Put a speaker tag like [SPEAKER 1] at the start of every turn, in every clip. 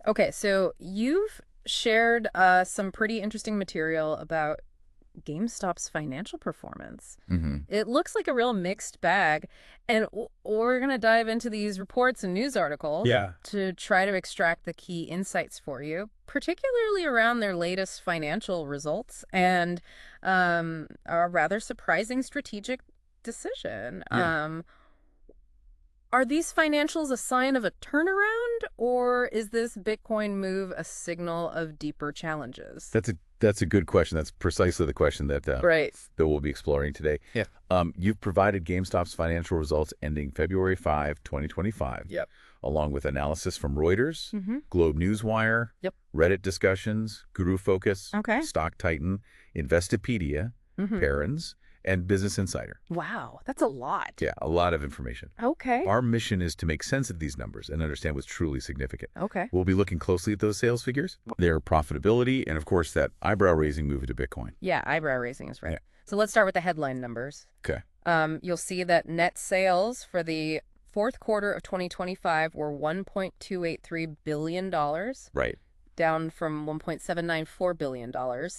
[SPEAKER 1] Okay, so you've shared some pretty interesting material about GameStop's financial performance.
[SPEAKER 2] hmm
[SPEAKER 1] It looks like a real mixed bag, and we're going to dive into these reports and news articles
[SPEAKER 2] Yeah.
[SPEAKER 1] to try to extract the key insights for you, particularly around their latest financial results and a rather surprising strategic decision.
[SPEAKER 2] Yeah.
[SPEAKER 1] Are these financials a sign of a turnaround, or is this Bitcoin move a signal of deeper challenges?
[SPEAKER 2] That's a good question. That's precisely the question
[SPEAKER 1] Right.
[SPEAKER 2] that we'll be exploring today.
[SPEAKER 3] Yeah.
[SPEAKER 2] You've provided GameStop's financial results ending February 5, 2025,
[SPEAKER 3] Yep.
[SPEAKER 2] along with analysis from Reuters,
[SPEAKER 1] Mm-hmm.
[SPEAKER 2] Globe Newswire,
[SPEAKER 1] Yep.
[SPEAKER 2] Reddit discussions, Guru Focus,
[SPEAKER 1] Okay.
[SPEAKER 2] Stock Titan, Investopedia,
[SPEAKER 1] Mm-hmm.
[SPEAKER 2] Parents, and Business Insider.
[SPEAKER 1] Wow, that's a lot.
[SPEAKER 2] Yeah, a lot of information.
[SPEAKER 1] Okay.
[SPEAKER 2] Our mission is to make sense of these numbers and understand what's truly significant.
[SPEAKER 1] Okay.
[SPEAKER 2] We'll be looking closely at those sales figures, their profitability, and of course that eyebrow-raising move to Bitcoin.
[SPEAKER 1] Yeah, eyebrow raising is right.
[SPEAKER 2] Yeah.
[SPEAKER 1] So let's start with the headline numbers.
[SPEAKER 2] Okay.
[SPEAKER 1] You'll see that net sales for the fourth quarter of 2025 were $1.283 billion,
[SPEAKER 2] Right.
[SPEAKER 1] down from $1.794 billion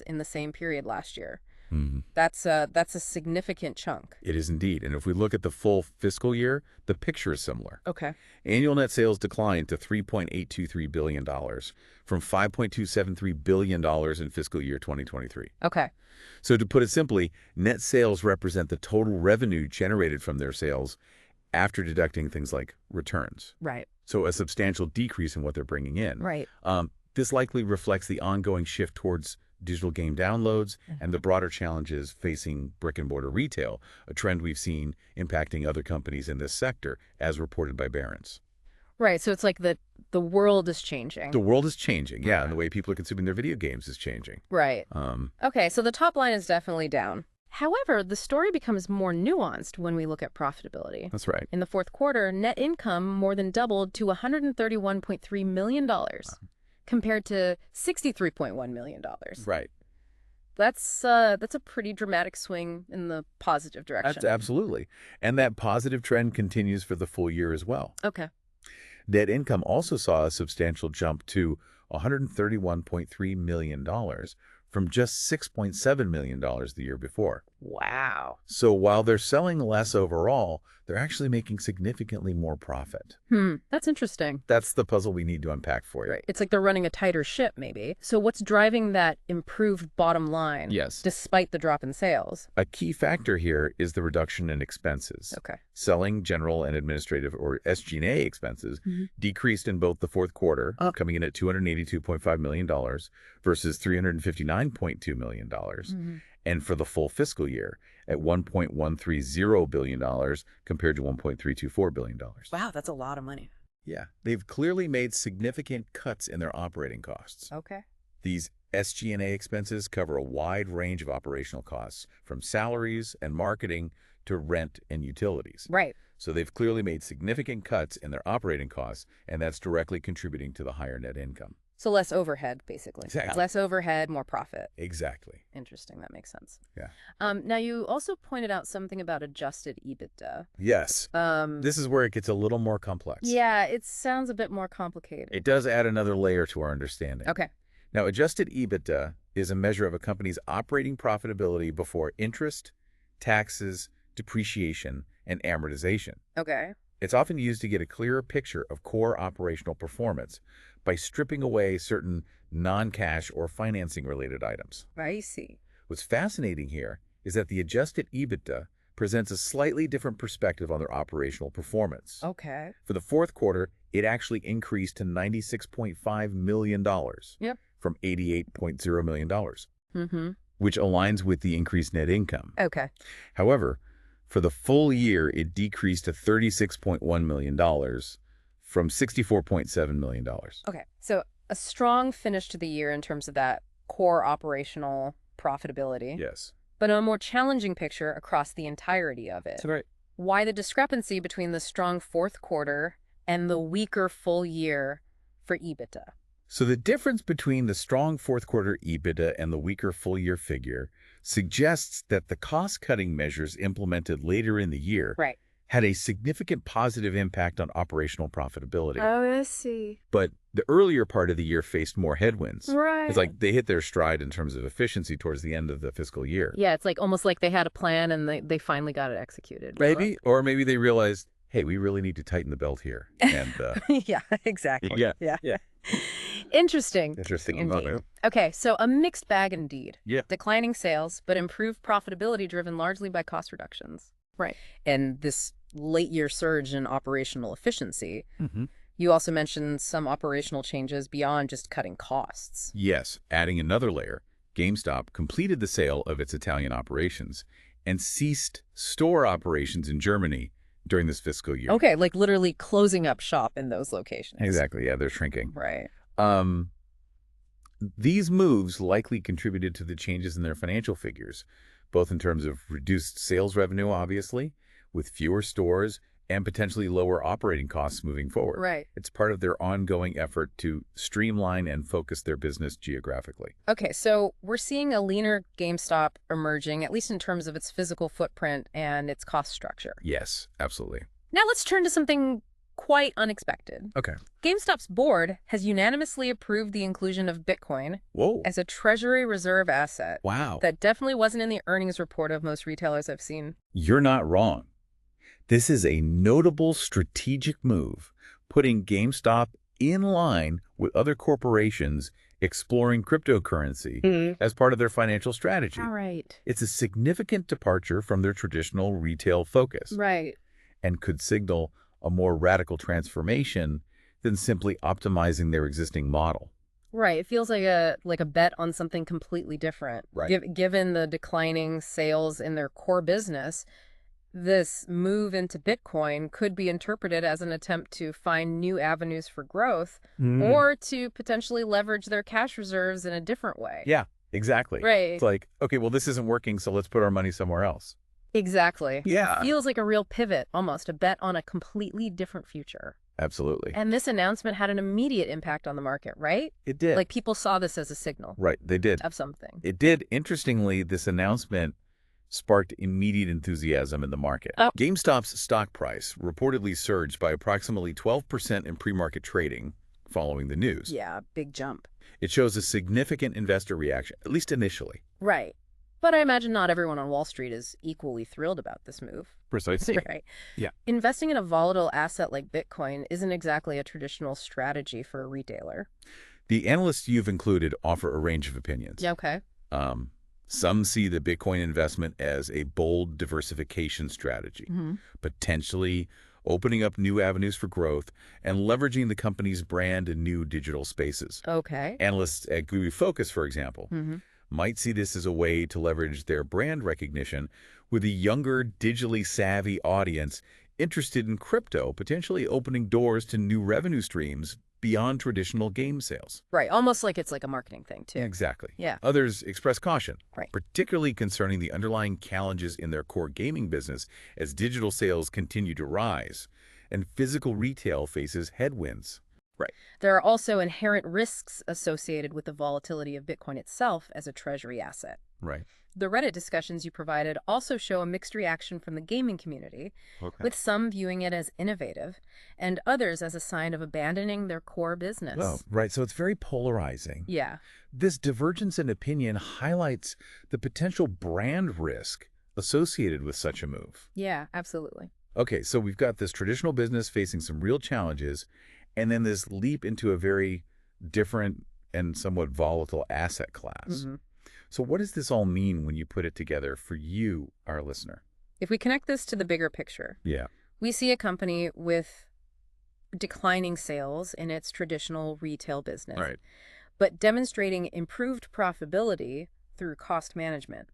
[SPEAKER 1] in the same period last year.
[SPEAKER 2] Mhm.
[SPEAKER 1] That's a significant chunk.
[SPEAKER 2] It is indeed. And if we look at the full fiscal year, the picture is similar.
[SPEAKER 1] Okay.
[SPEAKER 2] Annual net sales declined to $3.823 billion from $5.273 billion in fiscal year 2023.
[SPEAKER 1] Okay.
[SPEAKER 2] So to put it simply, net sales represent the total revenue generated from their sales after deducting things like returns.
[SPEAKER 1] Right.
[SPEAKER 2] So a substantial decrease in what they're bringing in.
[SPEAKER 1] Right.
[SPEAKER 2] This likely reflects the ongoing shift towards digital game downloads and the broader challenges facing brick-and-mortar retail, a trend we've seen impacting other companies in this sector, as reported by Barron's.
[SPEAKER 1] Right. So it's like the world is changing.
[SPEAKER 2] The world is changing, yeah, and the way people are consuming their video games is changing.
[SPEAKER 1] Right.
[SPEAKER 2] Um,
[SPEAKER 1] Okay, so the top line is definitely down. However, the story becomes more nuanced when we look at profitability.
[SPEAKER 2] that's right.
[SPEAKER 1] In the fourth quarter, net income more than doubled to $131.3 million compared to $63.1 million.
[SPEAKER 2] Right.
[SPEAKER 1] That's a pretty dramatic swing in the positive direction.
[SPEAKER 2] Absolutely. And that positive trend continues for the full year as well.
[SPEAKER 1] Okay.
[SPEAKER 2] Net income also saw a substantial jump to $131.3 million from just $6.7 million the year before.
[SPEAKER 1] Wow.
[SPEAKER 2] So while they're selling less overall, they're actually making significantly more profit.
[SPEAKER 1] That's interesting.
[SPEAKER 2] That's the puzzle we need to unpack for you.
[SPEAKER 1] Right. It's like they're running a tighter ship, maybe. So what's driving that improved bottom line?
[SPEAKER 2] Yes.
[SPEAKER 1] Despite the drop in sales?
[SPEAKER 2] A key factor here is the reduction in expenses.
[SPEAKER 1] Okay.
[SPEAKER 2] Selling, general, and administrative, or SG&A expenses, decreased in both the fourth quarter, coming in at $282.5 million versus $359.2 million, and for the full fiscal year at $1.130 billion compared to $1.324 billion.
[SPEAKER 1] Wow, that's a lot of money.
[SPEAKER 2] Yeah, they've clearly made significant cuts in their operating costs.
[SPEAKER 1] Okay.
[SPEAKER 2] These SG&A expenses cover a wide range of operational costs, from salaries and marketing to rent and utilities.
[SPEAKER 1] Right.
[SPEAKER 2] So they've clearly made significant cuts in their operating costs, and that's directly contributing to the higher net income.
[SPEAKER 1] So less overhead, basically.
[SPEAKER 2] Exactly.
[SPEAKER 1] Less overhead, more profit.
[SPEAKER 2] Exactly.
[SPEAKER 1] Interesting. That makes sense.
[SPEAKER 2] Yeah.
[SPEAKER 1] Now, you also pointed out something about adjusted EBITDA.
[SPEAKER 2] Yes.
[SPEAKER 1] Um,
[SPEAKER 2] This is where it gets a little more complex.
[SPEAKER 1] yeah, it sounds a bit more complicated.
[SPEAKER 2] It does add another layer to our understanding.
[SPEAKER 1] Okay.
[SPEAKER 2] Now, adjusted EBITDA is a measure of a company's operating profitability before interest, taxes, depreciation, and amortization.
[SPEAKER 1] Okay.
[SPEAKER 2] It's often used to get a clearer picture of core operational performance by stripping away certain non-cash or financing-related items.
[SPEAKER 1] I see.
[SPEAKER 2] What's fascinating here is that the adjusted EBITDA presents a slightly different perspective on their operational performance.
[SPEAKER 1] Okay.
[SPEAKER 2] For the fourth quarter, it actually increased to $96.5 million from $88.0 million, which aligns with the increased net income.
[SPEAKER 1] Okay.
[SPEAKER 2] However, for the full year, it decreased to $36.1 million from $64.7 million.
[SPEAKER 1] Okay. So a strong finish to the year in terms of that core operational profitability.
[SPEAKER 2] Yes.
[SPEAKER 1] But a more challenging picture across the entirety of it.
[SPEAKER 3] That's right.
[SPEAKER 1] Why the discrepancy between the strong fourth quarter and the weaker full year for EBITDA?
[SPEAKER 2] So the difference between the strong fourth quarter EBITDA and the weaker full year figure suggests that the cost-cutting measures implemented later in the year
[SPEAKER 1] Right.
[SPEAKER 2] had a significant positive impact on operational profitability.
[SPEAKER 1] Oh, I see.
[SPEAKER 2] But the earlier part of the year faced more headwinds. It's
[SPEAKER 1] Right.
[SPEAKER 2] like they hit their stride in terms of efficiency towards the end of the fiscal year.
[SPEAKER 1] Yeah, it's like almost like they had a plan and they finally got it executed.
[SPEAKER 2] Maybe, or maybe they realized, hey, we really need to tighten the belt here. And
[SPEAKER 1] Yeah, exactly.
[SPEAKER 2] yeah,
[SPEAKER 1] Yeah.
[SPEAKER 2] yeah.
[SPEAKER 1] Interesting.
[SPEAKER 2] Interesting.
[SPEAKER 1] Indeed. Okay, so a mixed bag indeed.
[SPEAKER 2] Yeah.
[SPEAKER 1] Declining sales, but improved profitability driven largely by cost reductions.
[SPEAKER 3] Right.
[SPEAKER 1] And this late year surge in operational efficiency.
[SPEAKER 2] Mm-hmm.
[SPEAKER 1] You also mentioned some operational changes beyond just cutting costs.
[SPEAKER 2] Yes, adding another layer, GameStop completed the sale of its Italian operations and ceased store operations in Germany during this fiscal year.
[SPEAKER 1] Okay, like literally closing up shop in those locations.
[SPEAKER 2] Exactly, yeah, they're shrinking.
[SPEAKER 1] Right.
[SPEAKER 2] These moves likely contributed to the changes in their financial figures, both in terms of reduced sales revenue, obviously, with fewer stores, and potentially lower operating costs moving forward.
[SPEAKER 1] Right.
[SPEAKER 2] It's part of their ongoing effort to streamline and focus their business geographically.
[SPEAKER 1] Okay, so we're seeing a leaner GameStop emerging, at least in terms of its physical footprint and its cost structure.
[SPEAKER 2] Yes, absolutely.
[SPEAKER 1] Now let's turn to something quite unexpected.
[SPEAKER 2] Okay.
[SPEAKER 1] GameStop's board has unanimously approved the inclusion of Bitcoin
[SPEAKER 2] Whoa.
[SPEAKER 1] as a treasury reserve asset.
[SPEAKER 2] Wow.
[SPEAKER 1] That definitely wasn't in the earnings report of most retailers I've seen.
[SPEAKER 2] You're not wrong. This is a notable strategic move, putting GameStop in line with other corporations exploring cryptocurrency as part of their financial strategy.
[SPEAKER 1] All right.
[SPEAKER 2] It's a significant departure from their traditional retail focus
[SPEAKER 1] Right.
[SPEAKER 2] and could signal a more radical transformation than simply optimizing their existing model.
[SPEAKER 1] Right. It feels like a bet on something completely different.
[SPEAKER 2] Right.
[SPEAKER 1] Given the declining sales in their core business, this move into Bitcoin could be interpreted as an attempt to find new avenues for growth or to potentially leverage their cash reserves in a different way.
[SPEAKER 2] Yeah, exactly.
[SPEAKER 1] Right.
[SPEAKER 2] It's like, okay, well, this isn't working, so let's put our money somewhere else.
[SPEAKER 1] Exactly.
[SPEAKER 2] Yeah.
[SPEAKER 1] Feels like a real pivot, almost a bet on a completely different future.
[SPEAKER 2] Absolutely.
[SPEAKER 1] And this announcement had an immediate impact on the market, right?
[SPEAKER 2] It did.
[SPEAKER 1] Like people saw this as a signal
[SPEAKER 2] Right, they did.
[SPEAKER 1] of something.
[SPEAKER 2] It did. Interestingly, this announcement sparked immediate enthusiasm in the market.
[SPEAKER 1] Oh.
[SPEAKER 2] GameStop's stock price reportedly surged by approximately 12% in pre-market trading following the news.
[SPEAKER 1] Yeah, big jump.
[SPEAKER 2] It shows a significant investor reaction, at least initially.
[SPEAKER 1] Right. But I imagine not everyone on Wall Street is equally thrilled about this move.
[SPEAKER 2] Precisely.
[SPEAKER 1] Right.
[SPEAKER 2] Yeah.
[SPEAKER 1] Investing in a volatile asset like Bitcoin isn't exactly a traditional strategy for a retailer.
[SPEAKER 2] The analysts you've included offer a range of opinions.
[SPEAKER 1] Yeah, okay.
[SPEAKER 2] Some see the Bitcoin investment as a bold diversification strategy, potentially opening up new avenues for growth and leveraging the company's brand in new digital spaces.
[SPEAKER 1] Okay.
[SPEAKER 2] Analysts at Google Focus, for example, might see this as a way to leverage their brand recognition with a younger, digitally savvy audience interested in crypto, potentially opening doors to new revenue streams beyond traditional game sales.
[SPEAKER 1] Right. Almost like it's like a marketing thing, too.
[SPEAKER 2] Exactly.
[SPEAKER 1] Yeah.
[SPEAKER 2] Others express caution,
[SPEAKER 1] Right.
[SPEAKER 2] particularly concerning the underlying challenges in their core gaming business as digital sales continue to rise and physical retail faces headwinds. Right.
[SPEAKER 1] There are also inherent risks associated with the volatility of Bitcoin itself as a treasury asset.
[SPEAKER 2] Right.
[SPEAKER 1] The Reddit discussions you provided also show a mixed reaction from the gaming community, with some viewing it as innovative and others as a sign of abandoning their core business.
[SPEAKER 2] Oh, right. So it's very polarizing.
[SPEAKER 1] Yeah.
[SPEAKER 2] This divergence in opinion highlights the potential brand risk associated with such a move.
[SPEAKER 1] Yeah, absolutely.
[SPEAKER 2] Okay, so we've got this traditional business facing some real challenges, and then this leap into a very different and somewhat volatile asset class. So what does this all mean when you put it together for you, our listener?
[SPEAKER 1] If we connect this to the bigger picture,
[SPEAKER 2] Yeah.
[SPEAKER 1] we see a company with declining sales in its traditional retail business,
[SPEAKER 2] Right.
[SPEAKER 1] but demonstrating improved profitability through cost management.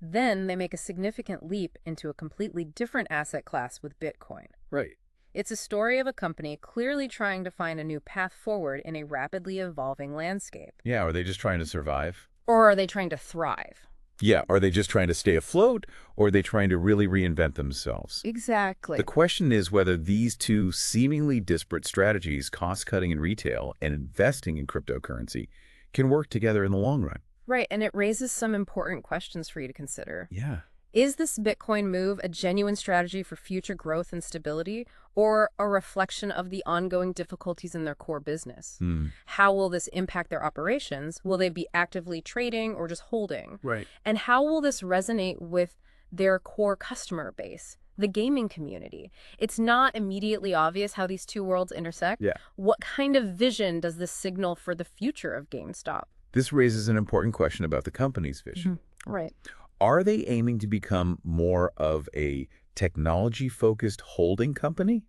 [SPEAKER 1] Then they make a significant leap into a completely different asset class with Bitcoin.
[SPEAKER 2] Right.
[SPEAKER 1] It's a story of a company clearly trying to find a new path forward in a rapidly evolving landscape.
[SPEAKER 2] Yeah, are they just trying to survive?
[SPEAKER 1] Or are they trying to thrive?
[SPEAKER 2] Yeah, are they just trying to stay afloat, or are they trying to really reinvent themselves?
[SPEAKER 1] Exactly.
[SPEAKER 2] The question is whether these two seemingly disparate strategies, cost-cutting in retail and investing in cryptocurrency, can work together in the long run.
[SPEAKER 1] Right, and it raises some important questions for you to consider.
[SPEAKER 2] Yeah.
[SPEAKER 1] Is this Bitcoin move a genuine strategy for future growth and stability, or a reflection of the ongoing difficulties in their core business? How will this impact their operations? Will they be actively trading or just holding?
[SPEAKER 2] Right.
[SPEAKER 1] And how will this resonate with their core customer base, the gaming community? It's not immediately obvious how these two worlds intersect.
[SPEAKER 2] Yeah.
[SPEAKER 1] What kind of vision does this signal for the future of GameStop?
[SPEAKER 2] This raises an important question about the company's vision.
[SPEAKER 1] Right.
[SPEAKER 2] Are they aiming to become more of a technology-focused holding company?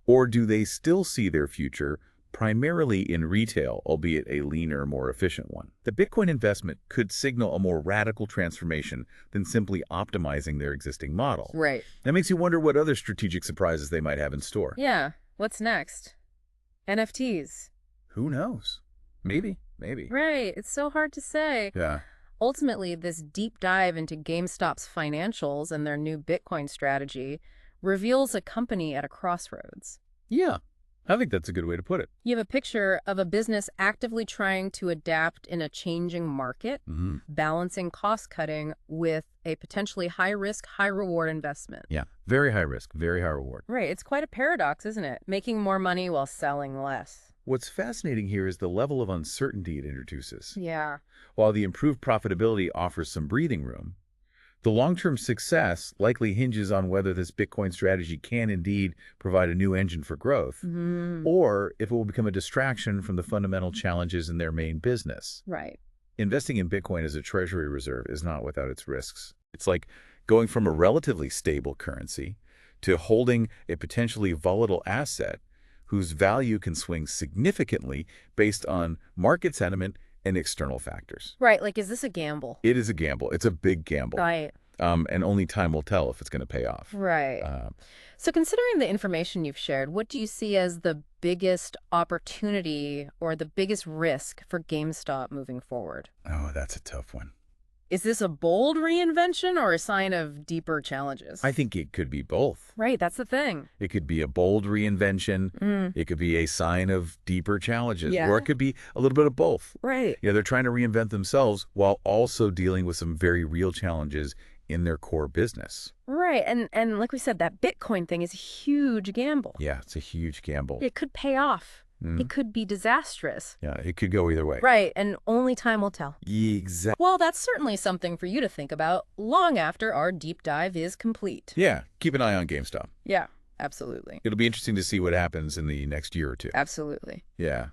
[SPEAKER 2] Or do they still see their future primarily in retail, albeit a leaner, more efficient one? The Bitcoin investment could signal a more radical transformation than simply optimizing their existing model.
[SPEAKER 1] Right.
[SPEAKER 2] That makes you wonder what other strategic surprises they might have in store.
[SPEAKER 1] Yeah. What's next? NFTs.
[SPEAKER 2] Who knows? Maybe.
[SPEAKER 1] Right. It's so hard to say.
[SPEAKER 2] Yeah.
[SPEAKER 1] Ultimately, this deep dive into GameStop's financials and their new Bitcoin strategy reveals a company at a crossroads.
[SPEAKER 2] Yeah. I think that's a good way to put it.
[SPEAKER 1] You have a picture of a business actively trying to adapt in a changing market, balancing cost-cutting with a potentially high-risk, high-reward investment.
[SPEAKER 2] Yeah. Very high risk, very high reward.
[SPEAKER 1] Right. It's quite a paradox, isn't it? Making more money while selling less.
[SPEAKER 2] What's fascinating here is the level of uncertainty it introduces.
[SPEAKER 1] Yeah.
[SPEAKER 2] While the improved profitability offers some breathing room, the long-term success likely hinges on whether this Bitcoin strategy can indeed provide a new engine for growth, or if it will become a distraction from the fundamental challenges in their main business.
[SPEAKER 1] Right.
[SPEAKER 2] Investing in Bitcoin as a treasury reserve is not without its risks. It's like going from a relatively stable currency to holding a potentially volatile asset whose value can swing significantly based on market sentiment and external factors.
[SPEAKER 1] Right. Like, is this a gamble?
[SPEAKER 2] It is a gamble. It's a big gamble.
[SPEAKER 1] Right.
[SPEAKER 2] And only time will tell if it's going to pay off.
[SPEAKER 1] Right. So considering the information you've shared, what do you see as the biggest opportunity or the biggest risk for GameStop moving forward?
[SPEAKER 2] Oh, that's a tough one.
[SPEAKER 1] Is this a bold reinvention or a sign of deeper challenges?
[SPEAKER 2] I think it could be both.
[SPEAKER 1] Right, that's the thing.
[SPEAKER 2] It could be a bold reinvention. It could be a sign of deeper challenges.
[SPEAKER 1] Yeah.
[SPEAKER 2] Or it could be a little bit of both.
[SPEAKER 1] Right.
[SPEAKER 2] Yeah, they're trying to reinvent themselves while also dealing with some very real challenges in their core business.
[SPEAKER 1] Right, and like we said, that Bitcoin thing is a huge gamble.
[SPEAKER 2] Yeah, it's a huge gamble.
[SPEAKER 1] It could pay off. It could be disastrous.
[SPEAKER 2] Yeah, it could go either way.
[SPEAKER 1] Right, and only time will tell.
[SPEAKER 2] Exactly.
[SPEAKER 1] Well, that's certainly something for you to think about long after our deep dive is complete.
[SPEAKER 2] Yeah, keep an eye on GameStop.
[SPEAKER 1] Yeah, absolutely.
[SPEAKER 2] It'll be interesting to see what happens in the next year or two.
[SPEAKER 1] Absolutely.
[SPEAKER 2] Yeah.